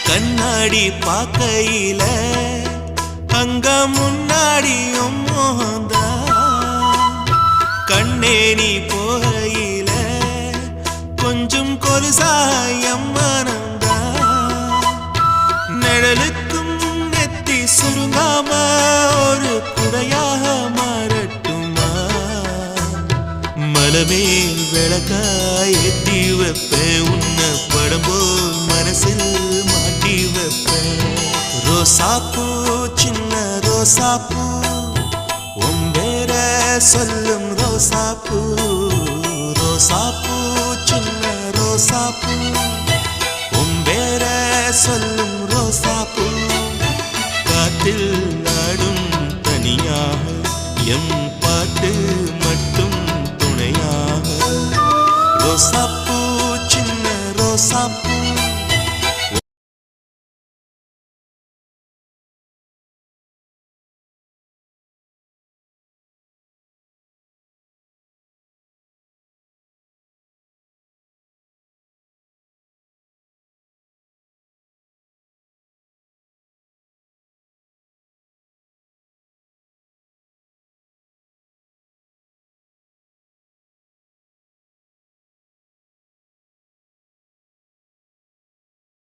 கண்ணாடி பார்க்கையில அங்க முன்னாடியும் மோகந்தா கண்ணே நீ போகையில கொஞ்சம் கொலுசாயம் மனந்தா நிழலுக்கும் நெத்தி சுருங்காம ஒரு குடையாக மாறட்டுமா மலமேல் விளக்காய் ஏத்தி வைப்பேன் உன்னை படம் போல் மனசில் மாட்டி வைப்பேன் ரோசாப்பூ சின்ன ரோசாப்பூ உம்பேர சொல்லும் ரோசாப்பூ ரோசாப்பூ சின்ன ரோசாப்பூ உம்பேர சொல்லும் ரோசாப்பூ காற்றில் நாடும் தனியாக எம் பாட்டு மட்டும் துணையாக ரோசாப்பூ சின்ன ரோசாப்பூ